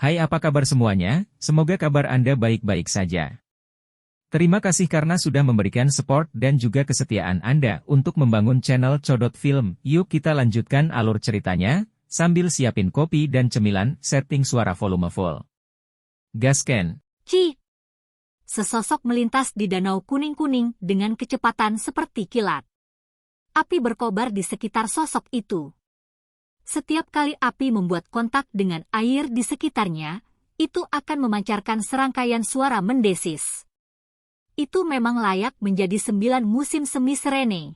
Hai, apa kabar semuanya? Semoga kabar Anda baik-baik saja. Terima kasih karena sudah memberikan support dan juga kesetiaan Anda untuk membangun channel Codot Film. Yuk kita lanjutkan alur ceritanya, sambil siapin kopi dan cemilan, setting suara volume full. Gasken. Ci! Sesosok melintas di danau kuning-kuning dengan kecepatan seperti kilat. Api berkobar di sekitar sosok itu. Setiap kali api membuat kontak dengan air di sekitarnya, itu akan memancarkan serangkaian suara mendesis. Itu memang layak menjadi 9 musim semi serene.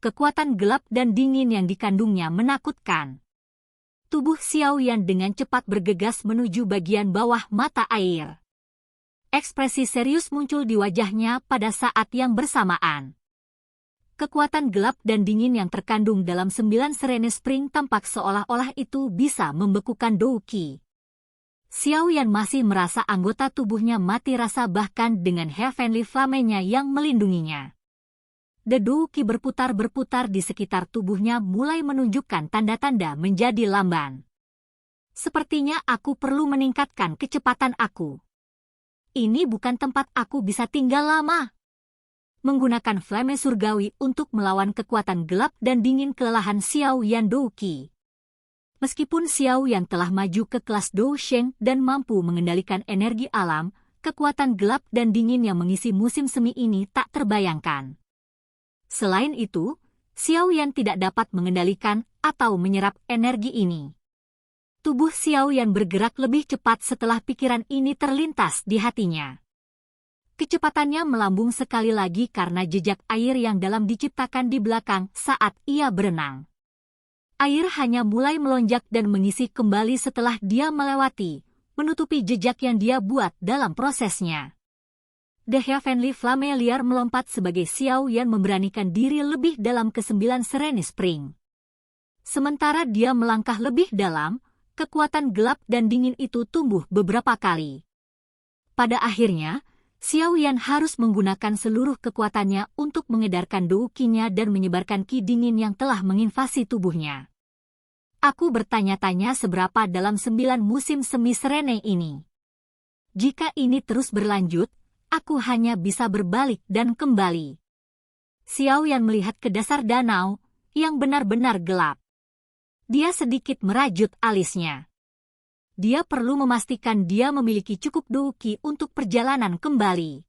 Kekuatan gelap dan dingin yang dikandungnya menakutkan. Tubuh Xiao Yan dengan cepat bergegas menuju bagian bawah mata air. Ekspresi serius muncul di wajahnya pada saat yang bersamaan. Kekuatan gelap dan dingin yang terkandung dalam 9 Serene Spring tampak seolah-olah itu bisa membekukan Douki. Xiao Yan masih merasa anggota tubuhnya mati rasa bahkan dengan Heavenly Flame-nya yang melindunginya. Douki berputar-berputar di sekitar tubuhnya mulai menunjukkan tanda-tanda menjadi lamban. Sepertinya aku perlu meningkatkan kecepatan aku. Ini bukan tempat aku bisa tinggal lama. Menggunakan flame surgawi untuk melawan kekuatan gelap dan dingin kelelahan Xiao Yan Douki. Meskipun Xiao Yan telah maju ke kelas Dou Sheng dan mampu mengendalikan energi alam, kekuatan gelap dan dingin yang mengisi musim semi ini tak terbayangkan. Selain itu, Xiao Yan tidak dapat mengendalikan atau menyerap energi ini. Tubuh Xiao Yan bergerak lebih cepat setelah pikiran ini terlintas di hatinya. Kecepatannya melambung sekali lagi karena jejak air yang dalam diciptakan di belakang saat ia berenang. Air hanya mulai melonjak dan mengisi kembali setelah dia melewati, menutupi jejak yang dia buat dalam prosesnya. The Heavenly Flame liar melompat sebagai Xiao Yan memberanikan diri lebih dalam ke-9 Serene Spring. Sementara dia melangkah lebih dalam, kekuatan gelap dan dingin itu tumbuh beberapa kali. Pada akhirnya, Xiao Yan harus menggunakan seluruh kekuatannya untuk mengedarkan douki-nya dan menyebarkan ki dingin yang telah menginvasi tubuhnya. Aku bertanya-tanya seberapa dalam 9 musim semi serene ini. Jika ini terus berlanjut, aku hanya bisa berbalik dan kembali. Xiao Yan melihat ke dasar danau, yang benar-benar gelap. Dia sedikit merajut alisnya. Dia perlu memastikan dia memiliki cukup douki untuk perjalanan kembali.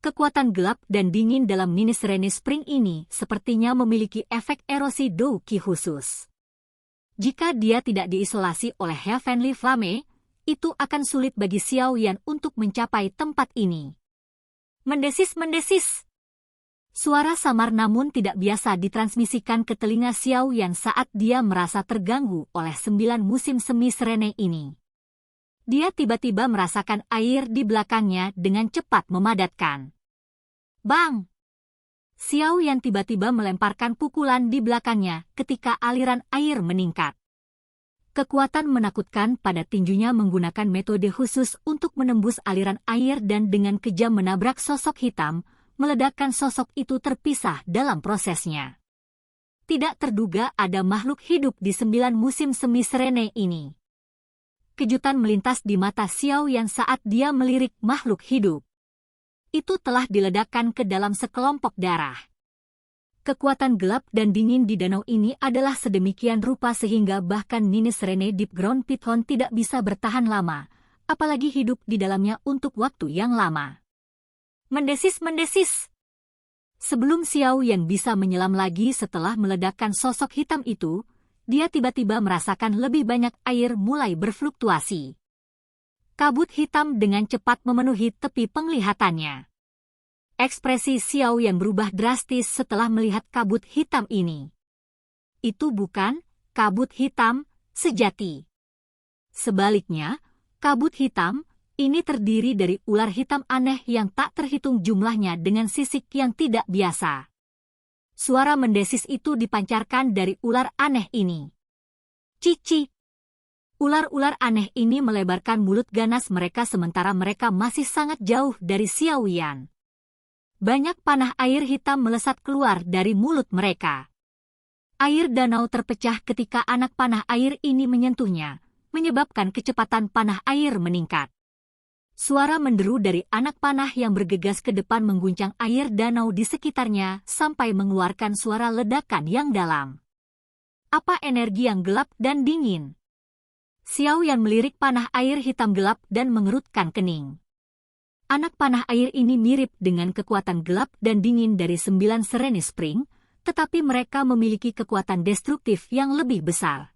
Kekuatan gelap dan dingin dalam mini Serene Spring ini sepertinya memiliki efek erosi douki khusus. Jika dia tidak diisolasi oleh Heavenly Flame, itu akan sulit bagi Xiao Yan untuk mencapai tempat ini. Mendesis-mendesis. Suara samar namun tidak biasa ditransmisikan ke telinga Xiao Yan saat dia merasa terganggu oleh 9 musim semi serene ini. Dia tiba-tiba merasakan air di belakangnya dengan cepat memadatkan. Bang! Xiao Yan tiba-tiba melemparkan pukulan di belakangnya ketika aliran air meningkat. Kekuatan menakutkan pada tinjunya menggunakan metode khusus untuk menembus aliran air dan dengan kejam menabrak sosok hitam, meledakkan sosok itu terpisah dalam prosesnya. Tidak terduga ada makhluk hidup di 9 musim semi serene ini. Kejutan melintas di mata Xiao Yan saat dia melirik makhluk hidup. Itu telah diledakkan ke dalam sekelompok darah. Kekuatan gelap dan dingin di danau ini adalah sedemikian rupa sehingga bahkan Mini Serene Deep Ground Python tidak bisa bertahan lama, apalagi hidup di dalamnya untuk waktu yang lama. Mendesis-mendesis. Sebelum Xiao Yan bisa menyelam lagi setelah meledakkan sosok hitam itu, dia tiba-tiba merasakan lebih banyak air mulai berfluktuasi. Kabut hitam dengan cepat memenuhi tepi penglihatannya. Ekspresi Xiao Yan berubah drastis setelah melihat kabut hitam ini. Itu bukan kabut hitam sejati. Sebaliknya, kabut hitam ini terdiri dari ular hitam aneh yang tak terhitung jumlahnya dengan sisik yang tidak biasa. Suara mendesis itu dipancarkan dari ular aneh ini. Cici. Ular-ular aneh ini melebarkan mulut ganas mereka sementara mereka masih sangat jauh dari Xiao Yan. Banyak panah air hitam melesat keluar dari mulut mereka. Air danau terpecah ketika anak panah air ini menyentuhnya, menyebabkan kecepatan panah air meningkat. Suara menderu dari anak panah yang bergegas ke depan mengguncang air danau di sekitarnya sampai mengeluarkan suara ledakan yang dalam. Apa energi yang gelap dan dingin? Xiao Yan melirik panah air hitam gelap dan mengerutkan kening. Anak panah air ini mirip dengan kekuatan gelap dan dingin dari 9 Serene Spring, tetapi mereka memiliki kekuatan destruktif yang lebih besar.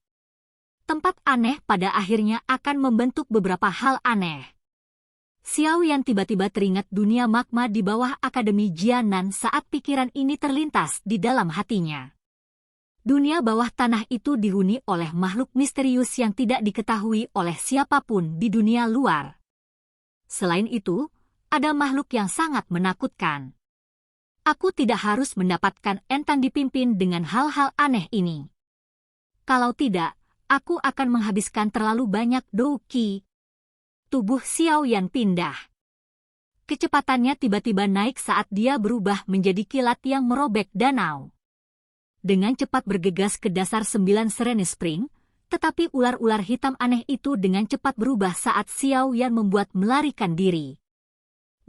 Tempat aneh pada akhirnya akan membentuk beberapa hal aneh. Xiao Yan tiba-tiba teringat dunia magma di bawah Akademi Jianan saat pikiran ini terlintas di dalam hatinya. Dunia bawah tanah itu dihuni oleh makhluk misterius yang tidak diketahui oleh siapapun di dunia luar. Selain itu, ada makhluk yang sangat menakutkan. Aku tidak harus mendapatkan entang dipimpin dengan hal-hal aneh ini. Kalau tidak, aku akan menghabiskan terlalu banyak douqi. Tubuh Xiao Yan pindah. Kecepatannya tiba-tiba naik saat dia berubah menjadi kilat yang merobek danau. Dengan cepat bergegas ke dasar 9 Serene Spring, tetapi ular-ular hitam aneh itu dengan cepat berubah saat Xiao Yan membuat melarikan diri.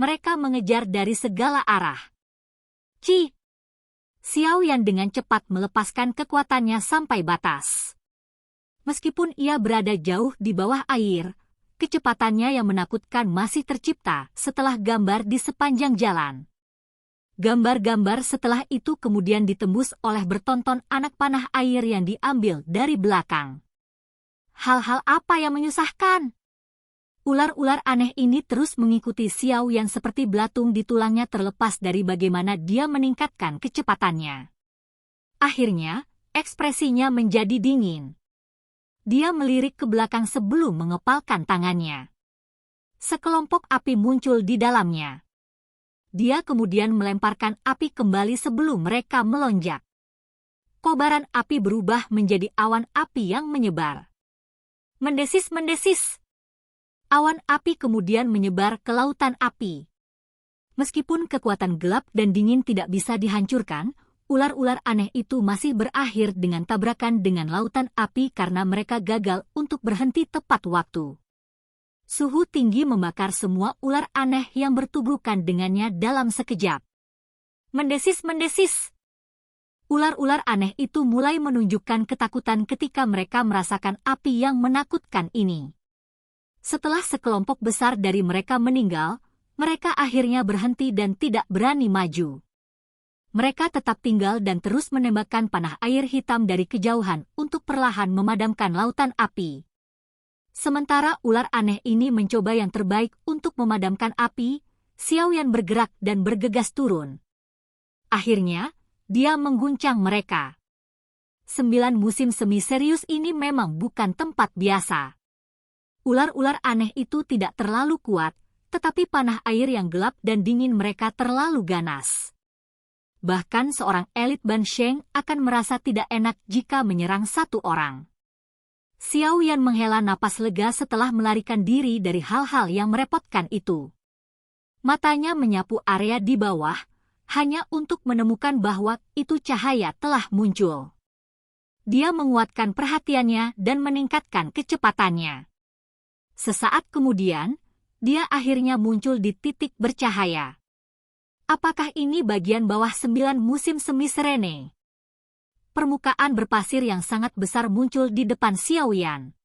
Mereka mengejar dari segala arah. Ci! Xiao Yan dengan cepat melepaskan kekuatannya sampai batas. Meskipun ia berada jauh di bawah air, kecepatannya yang menakutkan masih tercipta setelah gambar di sepanjang jalan. Gambar-gambar setelah itu kemudian ditembus oleh bertonton anak panah air yang diambil dari belakang. Hal-hal apa yang menyusahkan? Ular-ular aneh ini terus mengikuti Xiao Yan seperti belatung di tulangnya terlepas dari bagaimana dia meningkatkan kecepatannya. Akhirnya, ekspresinya menjadi dingin. Dia melirik ke belakang sebelum mengepalkan tangannya. Sekelompok api muncul di dalamnya. Dia kemudian melemparkan api kembali sebelum mereka melonjak. Kobaran api berubah menjadi awan api yang menyebar. Mendesis-mendesis. Awan api kemudian menyebar ke lautan api. Meskipun kekuatan gelap dan dingin tidak bisa dihancurkan, ular-ular aneh itu masih berakhir dengan tabrakan dengan lautan api karena mereka gagal untuk berhenti tepat waktu. Suhu tinggi membakar semua ular aneh yang bertubrukan dengannya dalam sekejap. Mendesis-mendesis. Ular-ular aneh itu mulai menunjukkan ketakutan ketika mereka merasakan api yang menakutkan ini. Setelah sekelompok besar dari mereka meninggal, mereka akhirnya berhenti dan tidak berani maju. Mereka tetap tinggal dan terus menembakkan panah air hitam dari kejauhan untuk perlahan memadamkan lautan api. Sementara ular aneh ini mencoba yang terbaik untuk memadamkan api, Xiao Yan bergerak dan bergegas turun. Akhirnya, dia mengguncang mereka. 9 musim semi serius ini memang bukan tempat biasa. Ular-ular aneh itu tidak terlalu kuat, tetapi panah air yang gelap dan dingin mereka terlalu ganas. Bahkan seorang elit Ban Sheng akan merasa tidak enak jika menyerang satu orang. Xiao Yan menghela napas lega setelah melarikan diri dari hal-hal yang merepotkan itu. Matanya menyapu area di bawah, hanya untuk menemukan bahwa itu cahaya telah muncul. Dia menguatkan perhatiannya dan meningkatkan kecepatannya. Sesaat kemudian, dia akhirnya muncul di titik bercahaya. Apakah ini bagian bawah 9 musim semi Serene? Permukaan berpasir yang sangat besar muncul di depan Xiao Yan.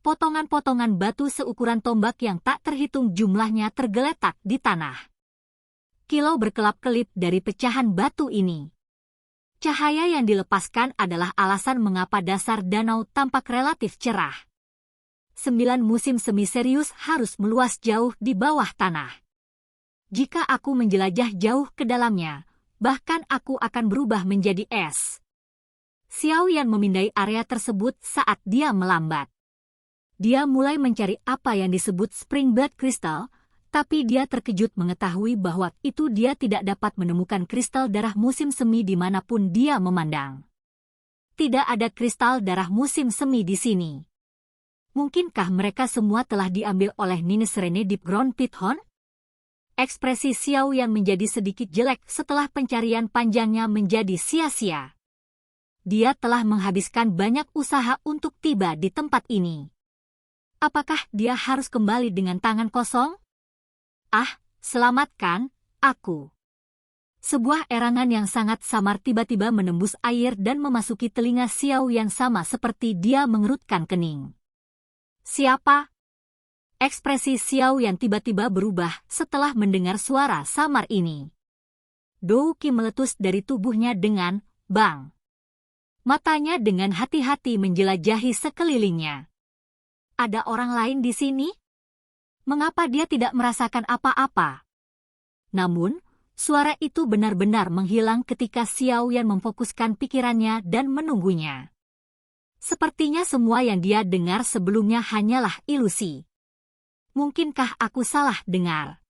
Potongan-potongan batu seukuran tombak yang tak terhitung jumlahnya tergeletak di tanah. Kilau berkelap-kelip dari pecahan batu ini. Cahaya yang dilepaskan adalah alasan mengapa dasar danau tampak relatif cerah. 9 musim semi serius harus meluas jauh di bawah tanah. Jika aku menjelajah jauh ke dalamnya, bahkan aku akan berubah menjadi es. Xiao Yan memindai area tersebut saat dia melambat. Dia mulai mencari apa yang disebut Spring Blood Crystal, tapi dia terkejut mengetahui bahwa itu dia tidak dapat menemukan kristal darah musim semi dimanapun dia memandang. Tidak ada kristal darah musim semi di sini. Mungkinkah mereka semua telah diambil oleh Nini Serene Deep Ground Pithon? Ekspresi Xiao Yan menjadi sedikit jelek setelah pencarian panjangnya menjadi sia-sia. Dia telah menghabiskan banyak usaha untuk tiba di tempat ini. Apakah dia harus kembali dengan tangan kosong? Ah, selamatkan aku. Sebuah erangan yang sangat samar tiba-tiba menembus air dan memasuki telinga Xiao Yan sama seperti dia mengerutkan kening. Siapa? Ekspresi Xiao Yan tiba-tiba berubah setelah mendengar suara samar ini. Dou Qi meletus dari tubuhnya dengan bang. Matanya dengan hati-hati menjelajahi sekelilingnya. Ada orang lain di sini? Mengapa dia tidak merasakan apa-apa? Namun, suara itu benar-benar menghilang ketika Xiao Yan memfokuskan pikirannya dan menunggunya. Sepertinya semua yang dia dengar sebelumnya hanyalah ilusi. Mungkinkah aku salah dengar?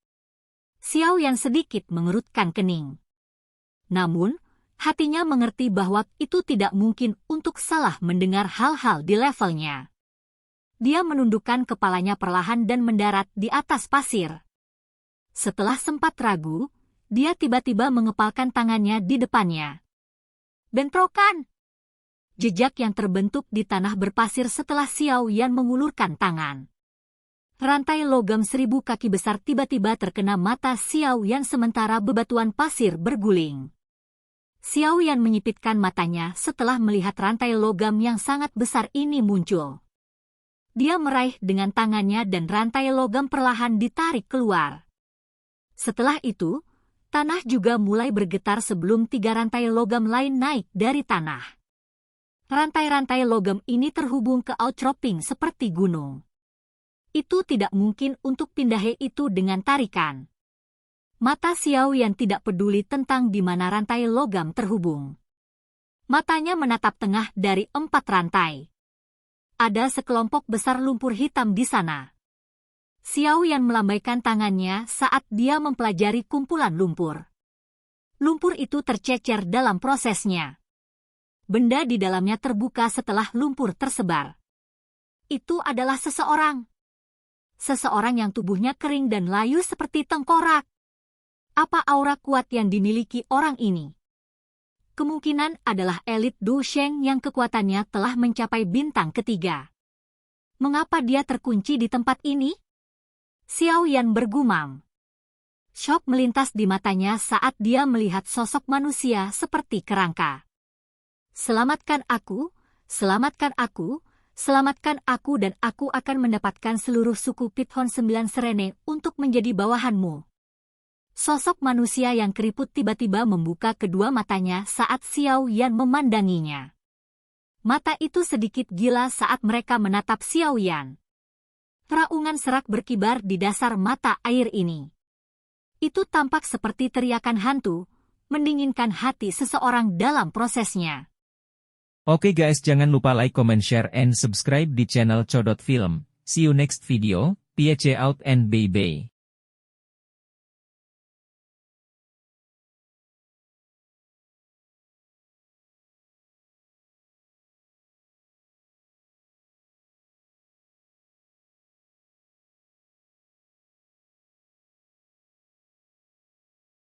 Xiao Yan sedikit mengerutkan kening. Namun, hatinya mengerti bahwa itu tidak mungkin untuk salah mendengar hal-hal di levelnya. Dia menundukkan kepalanya perlahan dan mendarat di atas pasir. Setelah sempat ragu, dia tiba-tiba mengepalkan tangannya di depannya. Bentrokan! Jejak yang terbentuk di tanah berpasir setelah Xiao Yan mengulurkan tangan. Rantai logam 1000 kaki besar tiba-tiba terkena mata Xiao Yan sementara bebatuan pasir berguling. Xiao Yan menyipitkan matanya setelah melihat rantai logam yang sangat besar ini muncul. Dia meraih dengan tangannya dan rantai logam perlahan ditarik keluar. Setelah itu, tanah juga mulai bergetar sebelum 3 rantai logam lain naik dari tanah. Rantai-rantai logam ini terhubung ke outcropping seperti gunung. Itu tidak mungkin untuk pindahi itu dengan tarikan. Mata Xiao Yan tidak peduli tentang di mana rantai logam terhubung. Matanya menatap tengah dari 4 rantai. Ada sekelompok besar lumpur hitam di sana. Xiao Yan melambaikan tangannya saat dia mempelajari kumpulan lumpur. Lumpur itu tercecer dalam prosesnya. Benda di dalamnya terbuka setelah lumpur tersebar. Itu adalah seseorang. Seseorang yang tubuhnya kering dan layu seperti tengkorak. Apa aura kuat yang dimiliki orang ini? Kemungkinan adalah elit Du Sheng yang kekuatannya telah mencapai bintang ketiga. Mengapa dia terkunci di tempat ini? Xiao Yan bergumam. Syok melintas di matanya saat dia melihat sosok manusia seperti kerangka. Selamatkan aku, selamatkan aku, selamatkan aku dan aku akan mendapatkan seluruh suku Pithon 9 Serene untuk menjadi bawahanmu. Sosok manusia yang keriput tiba-tiba membuka kedua matanya saat Xiao Yan memandanginya. Mata itu sedikit gila saat mereka menatap Xiao Yan. Raungan serak berkibar di dasar mata air ini. Itu tampak seperti teriakan hantu, mendinginkan hati seseorang dalam prosesnya. Oke guys, jangan lupa like, comment, share, and subscribe di channel Codot Film. See you next video, peace out and bye-bye.